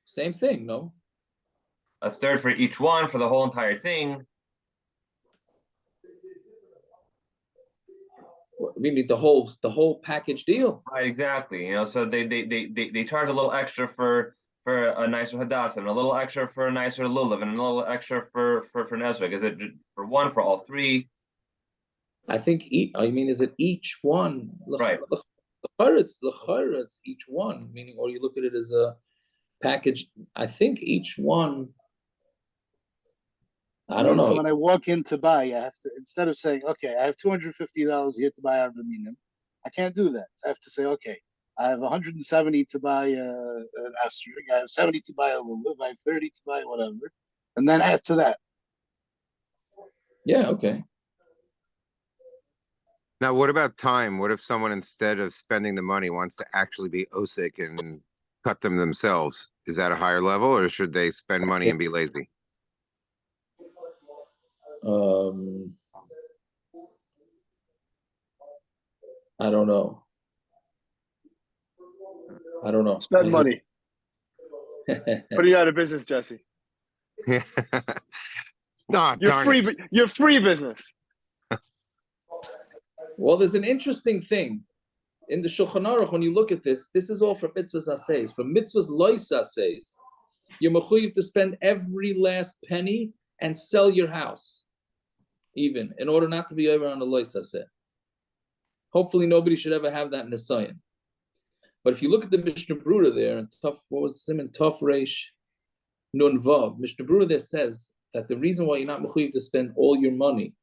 Same thing, no? A third for each one for the whole entire thing. We need the whole package deal. Right, exactly. You know, so they charge a little extra for a nicer hadassah, and a little extra for a nicer lulav, and a little extra for Nesrib. Is it for one, for all three? I think is it each one? Right. It's each one, meaning, or you look at it as a package. I think each one. I don't know. So when I walk in to buy, I have to, instead of saying, okay, I have $250 here to buy Arvaminim, I can't do that. I have to say, okay, I have 170 to buy an asterisk, I have 70 to buy a lulav, I have 30 to buy whatever, and then add to that. Yeah, okay. Now, what about time? What if someone, instead of spending the money, wants to actually be osik and cut them themselves? Is that a higher level, or should they spend money and be lazy? I don't know. Spend money. Put you out of business, Jesse. Yeah. No, You're free business. Well, there's an interesting thing in the Shulchan Aruch. When you look at this is all for mitzvahs aseis. For mitzvahs lois aseis, you're mechuyev to spend every last penny and sell your house, even in order not to be over on the lois aseh. Hopefully, nobody should ever have that in the Sayan. But if you look at the Mishnah Brura there, and what was Simon Tov Reish Nun Vav, Mishnah Brura there says that the reason why you're not mechuyev to spend all your money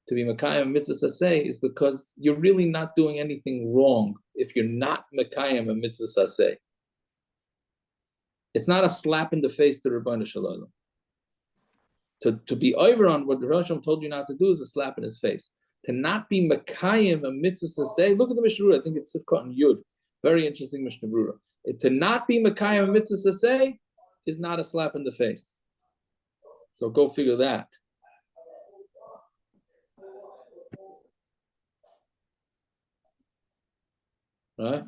to be Mekayim Mitzvah Saseh is because you're really not doing anything wrong if you're not Mekayim a Mitzvah Saseh. It's not a slap in the face to Rabbeinu Shalom. To be over on what the Rosh Hashanah told you not to do is a slap in his face. To not be Mekayim a Mitzvah Saseh, look at the Mishnah Brura, I think it's Sifkot and Yud. Very interesting Mishnah Brura. To not be Mekayim a Mitzvah Saseh is not a slap in the face. So go figure that. Right?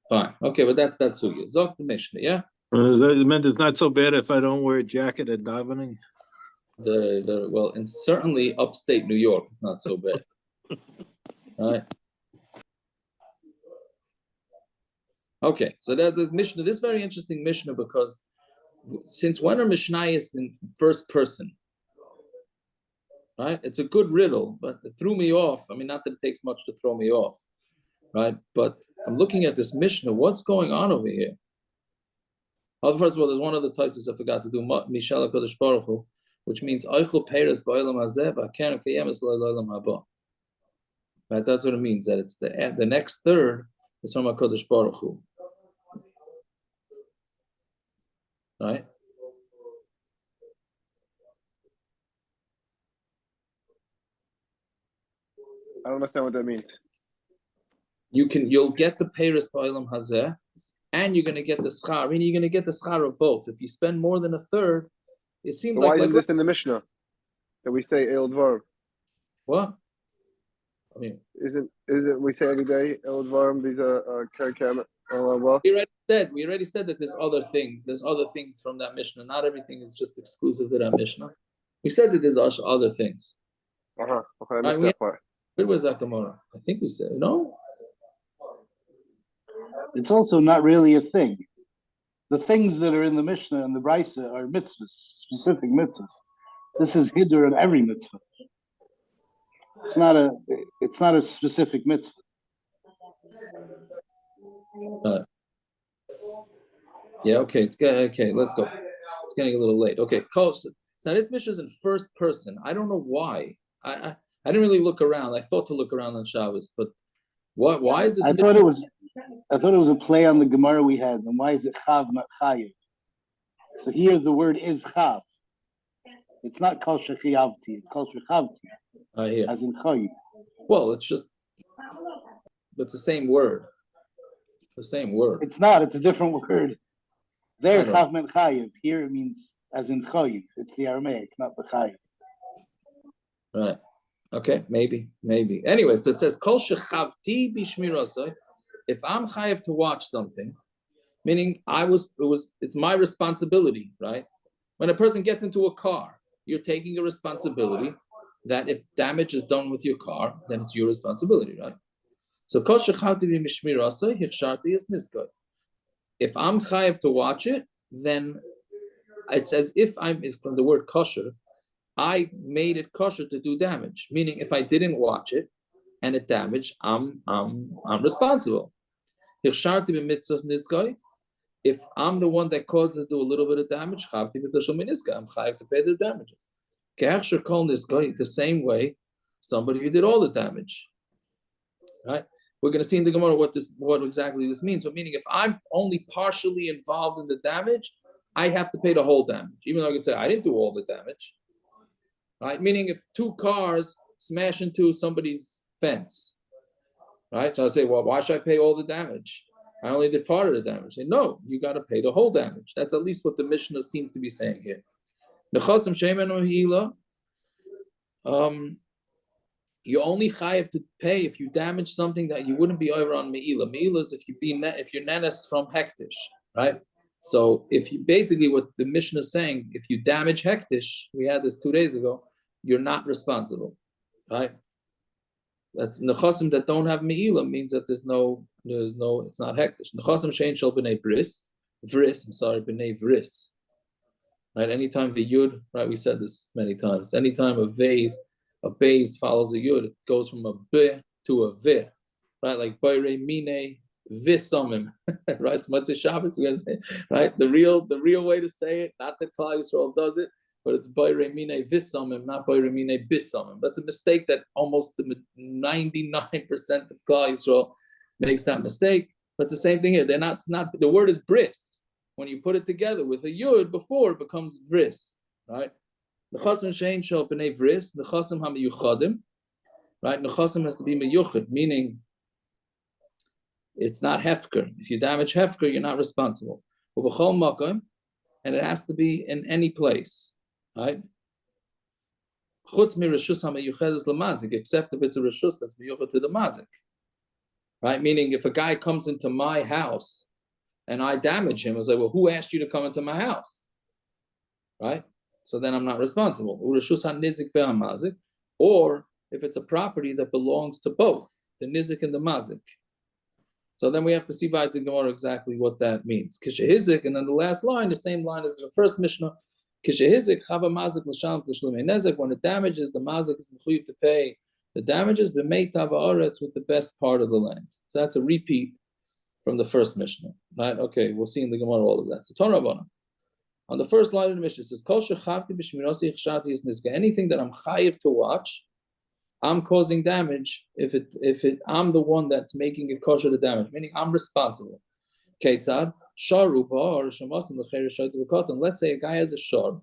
Fine. Okay, but that's sugya. Zok the Mishnah, yeah? That meant it's not so bad if I don't wear a jacket at davening? Very, very well. And certainly upstate New York, it's not so bad. All right. Okay, so that's the Mishnah. This is very interesting Mishnah because since when are Mishnayos in first person? Right? It's a good riddle, but it threw me off. I mean, not that it takes much to throw me off, right? But I'm looking at this Mishnah. What's going on over here? First of all, there's one other Taisus I forgot to do, Mishal HaKadosh Baruch Hu, which means Eichel Peres Ba'olam Hazeh V'Keren Kayemes L'Olam Haba. Right? That's what it means. That it's the next third is from HaKadosh Baruch Hu. Right? I don't understand what that means. You'll get the Peres Ba'olam Hazeh, and you're going to get the schar. I mean, you're going to get the schar of both. If you spend more than a third, it seems Why like isn't this in the Mishnah that we say El Dvar? What? I mean, isn't we say every day El Dvar? These are Kerkem. We already said that there's other things. There's other things from that Mishnah. Not everything is just exclusive to that Mishnah. We said that there's other things. Okay, I missed that part. Where was that Gemara? I think we said no. It's also not really a thing. The things that are in the Mishnah and the Brisa are mitzvahs, specific mitzvahs. This is hiddur in every mitzvah. It's not a specific mitzvah. Yeah, okay, okay, let's go. It's getting a little late. Okay, so now this mission is in first person. I don't know why. I didn't really look around. I thought to look around on Shabbos, but why is this? I thought it was a play on the Gemara we had, and why is it chav not chayiv? So here the word is chav. It's not kol shechiyavti. It's kol shechavti. As in chayiv. Well, it's the same word. The same word. It's not. It's a different word. There, chav meant chayiv. Here it means as in chayiv. It's the Aramaic, not the chayiv. Right. Okay. Maybe. Anyway, so it says kol shechavti bishmirasai. If I'm chayiv to watch something, meaning it's my responsibility, right? When a person gets into a car, you're taking a responsibility that if damage is done with your car, then it's your responsibility, right? So kol shechavti b'mishmirasai hichsharti is nizkar. If I'm chayiv to watch it, then it's as if it's from the word kosher. I made it kosher to do damage. Meaning, if I didn't watch it and it damaged, I'm responsible. Hichsharti b'mitzvah nizkar. If I'm the one that caused it to do a little bit of damage, I'm chayiv to pay the damages. The same way somebody who did all the damage. Right? We're going to see in the Gemara what exactly this means. But meaning, if I'm only partially involved in the damage, I have to pay the whole damage, even though I can say I didn't do all the damage. Right? Meaning, if two cars smash into somebody's fence, right? So I say, well, why should I pay all the damage? I only did part of the damage. Say, no, you got to pay the whole damage. That's at least what the Mishnah seems to be saying here. You only chayiv to pay if you damage something that you wouldn't be over on meila. Meila is if you're nenes from hektish, right? So if you basically what the Mishnah is saying, if you damage hektish, we had this 2 days ago, you're not responsible, right? That's nechasim that don't have meila means that there's no, it's not hektish. Nechasim shein shel b'nei vris, b'nei vris. Right? Anytime the yud, right? We said this many times. Anytime a base follows a yud, it goes from a b to a v, right? Like bayre mine visomim, right? It's Motzei Shabbos. We're gonna say, right? The real way to say it, not that Klal Yisrael does it, but it's bayre mine visomim, not bayre mine bisomim. That's a mistake that almost 99% of Klal Yisrael makes that mistake. But it's the same thing here. It's not. The word is bris. When you put it together with a yud before, it becomes vris, right? Nechasim shein shel b'nei vris, nechasim hamiyuchadim, right? Nechasim has to be miyuchad, meaning it's not hefker. If you damage hefker, you're not responsible. Ubechol makom, and it has to be in any place, right? Chutz mi reshus hamiyuchadas lamazik, except if it's a reshus that's miyuchad to the mazik, right? Meaning, if a guy comes into my house and I damage him, I was like, well, who asked you to come into my house? Right? So then I'm not responsible. Or if it's a property that belongs to both, the nizik and the mazik. So then we have to see by the Gemara exactly what that means. Kishehizik, and then the last line, the same line as the first Mishnah. Kishehizik, chava mazik l'sham t'shlume nezek. When it damages, the mazik is mechuyev to pay the damages, b'mei tava aretz, with the best part of the land. So that's a repeat from the first Mishnah, right? Okay, we'll see in the Gemara all of that. So Torah Rabbanan. On the first line of the Mishnah, it says, Kol shechavti b'shmirasi chshati is nizka. Anything that I'm chayiv to watch, I'm causing damage if I'm the one that's making it kosher to damage, meaning I'm responsible. Ketzad, sharu bar shemasim l'cheir shaytu v'katan. Let's say a guy has a shar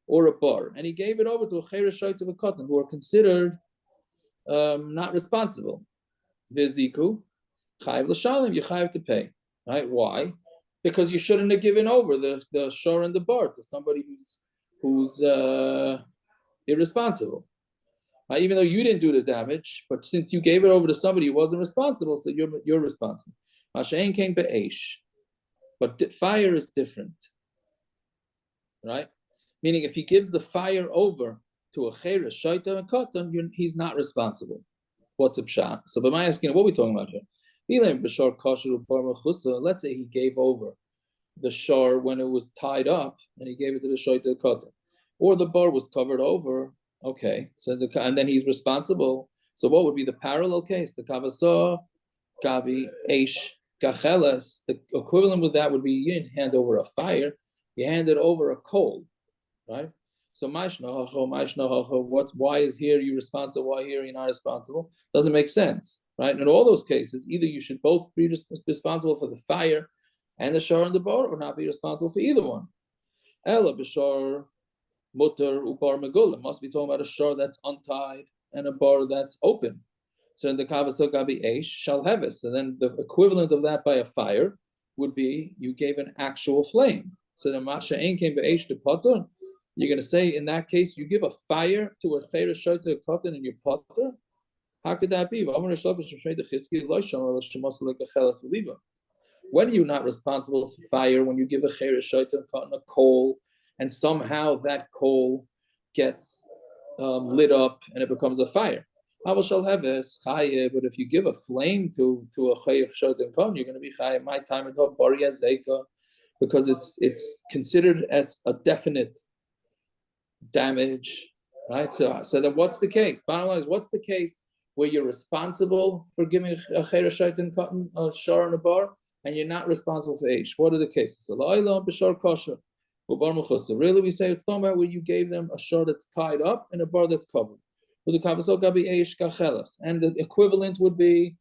or a bar, and he gave it over to a cheir shaytu v'katan, who are considered not responsible. V'ziku. Chayiv l'shalim, you chayiv to pay, right? Why? Because you shouldn't have given over the shor and the bar to somebody who's irresponsible. Right? Even though you didn't do the damage, but since you gave it over to somebody who wasn't responsible, so you're responsible. Mashain came be'esh, but fire is different, right? Meaning, if he gives the fire over to a cheres, shaita, and katan, he's not responsible. What's a pshat? So, by my asking, what are we talking about here? Let's say he gave over the shor when it was tied up, and he gave it to the shaita katan, or the bar was covered over. Okay, so and then he's responsible. So what would be the parallel case? The kavasa, gabi, eish, gacheles. The equivalent with that would be you didn't hand over a fire, you handed over a coal, right? So why is here you responsible? Why here you're not responsible? Doesn't make sense, right? In all those cases, either you should both be responsible for the fire and the shor and the bar, or not be responsible for either one. Ella b'shor mutter ubar megula must be talking about a shor that's untied and a bar that's open. So in the kavasa gabi eish shall have it. So then the equivalent of that by a fire would be you gave an actual flame. So the masha ein came be'eish to potter. You're going to say in that case you give a fire to a cheres shayta cotton and you potter. How could that be? When are you not responsible for fire? When you give a cheres shayta cotton a coal, and somehow that coal gets lit up and it becomes a fire. But if you give a flame to a cheres shayta cotton, you're going to be chayav my time and bari azeka, because it's considered as a definite damage, right? So then what's the case? Bottom line is, what's the case where you're responsible for giving a cheres shayta cotton a shor and a bar, and you're not responsible for eish? What are the cases? So really, we say it's talking about where you gave them a shor that's tied up and a bar that's covered. And the equivalent would be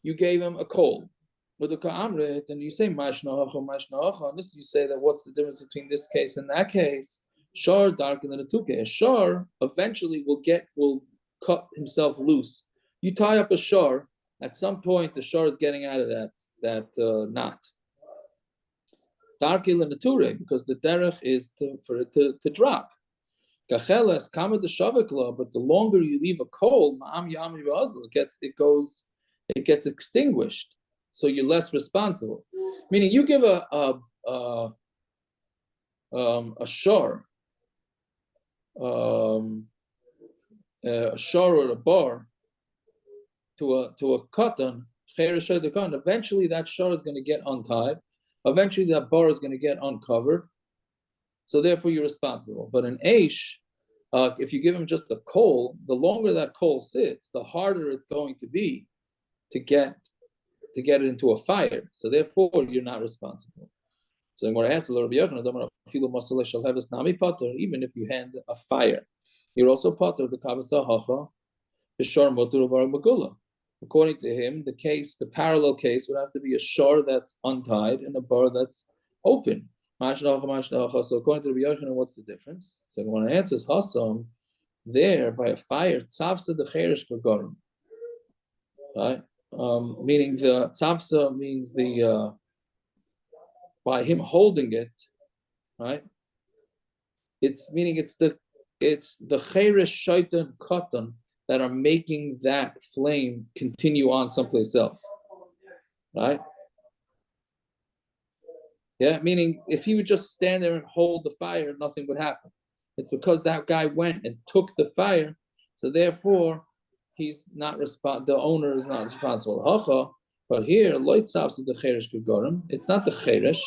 you gave him a coal. With the ka'amrit, and you say and this you say that what's the difference between this case and that case? Shor darker than a tuke. A shor eventually will cut himself loose. You tie up a shor, at some point the shor is getting out of that knot. Darker than a ture, because the derech is for it to drop. Gacheles Kamma the shavakla, but the longer you leave a coal, it gets extinguished. So you're less responsible. Meaning you give a shor, a shor or a bar to a cotton, eventually that shor is going to get untied. Eventually that bar is going to get uncovered. So therefore you're responsible. But in eish, if you give him just a coal, the longer that coal sits, the harder it's going to be to get it into a fire. So therefore you're not responsible. So I'm going to ask a little bit, even if you hand a fire, you're also potter the kavasa hacha, b'shor mutter bar megula. According to him, the parallel case would have to be a shor that's untied and a bar that's open. So according to Rabbi Yochanan, what's the difference? So I'm going to answer is hasam there by a fire tzavsa the cheres kagarim, right? Meaning the tzavsa means the by him holding it, right? It's the cheres shaitan katan that are making that flame continue on someplace else, right? Yeah, meaning if he would just stand there and hold the fire, nothing would happen. It's because that guy went and took the fire, so therefore he's not the owner is not responsible. But here, it's not the cheresh,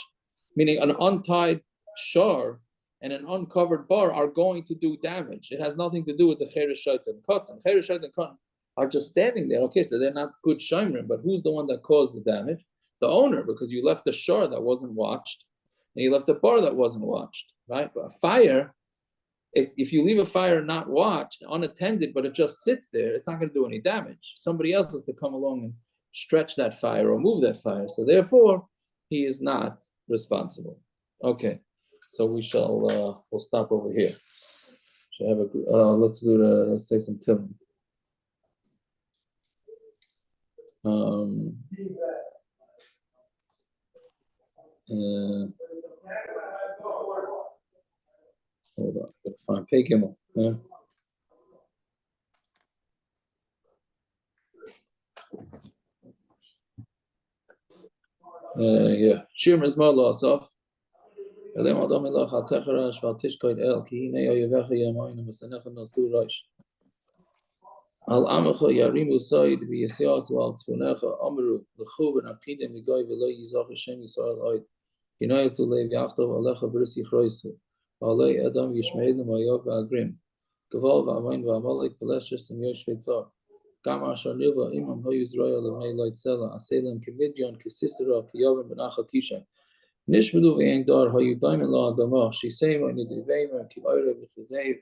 meaning an untied shor and an uncovered bar are going to do damage. It has nothing to do with the cheresh shaitan cotton. Cheresh shaitan cotton are just standing there. Okay, so they're not good shomrim, but who's the one that caused the damage? The owner, because you left a shor that wasn't watched, and you left a bar that wasn't watched, right? But a fire, if you leave a fire not watched, unattended, but it just sits there, it's not going to do any damage. Somebody else has to come along and stretch that fire or move that fire. So therefore, he is not responsible. Okay, so we'll stop over here. Let's say some tilling. Hold on, gotta find Pei Gimel. Yeah. Shir mizmor lo asaf. Elem adam elach al techerash val tishkoid el ki hinei oyevecha yemoinu v'sanecha nosu rosh. Al amecha yarimu soid v'yisiatzu al tzvonecha amru l'chu v'nakidem v'goy v'lo yizach Hashem Yisrael oid. Hinayatzu lev yachtav alecha b'ris yichroisu. Alei adam yishmeid l'mayov v'agrim. Gaval v'amayin v'amalek v'leshes and yosh v'tzar. Kamma asher nilva imam hu Yisrael levnei lo yitzela aselem k'midyon k'sisera k'yavim b'nachal kishan. Nishmadu ve'en dar hayu daimen lo adamah shisema nidiveimer k'oire v'chizev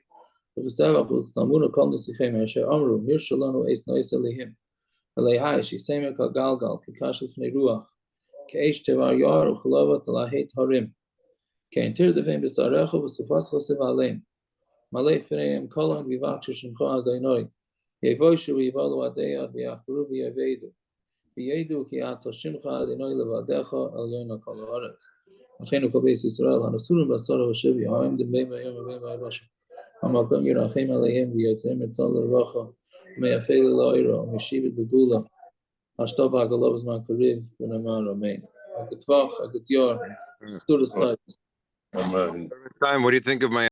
v'chizevach v'tamuna kol nisichem asher amru mir shalanu es nois elihim elehai shisema k'galgal k'kashif neruach k'eish tevar yar u'chalavat alahet harim k'entir devem b'sarecha v'sufascha sevaleim malei fereim kolon v'vakshu shemcha adonai yevoishu v'yivalu adeya v'yachru v'yavedu v'yedu ki ata shemcha adonai levadecha el yona kol haaretz achenu kol beis Yisrael hanasurim b'tzara v'shiv yahayim d'mei ma'yom v'mei ma'yvashem hamakom yirachem aleihim v'yotzem etzal l'rvacha v'meyafei l'la'ira v'meshivit b'gula hashtav ha'galav zman kariv v'namar amen. A good tvach, a good yar, Mm. Sudas Amen. Time, what do you think of my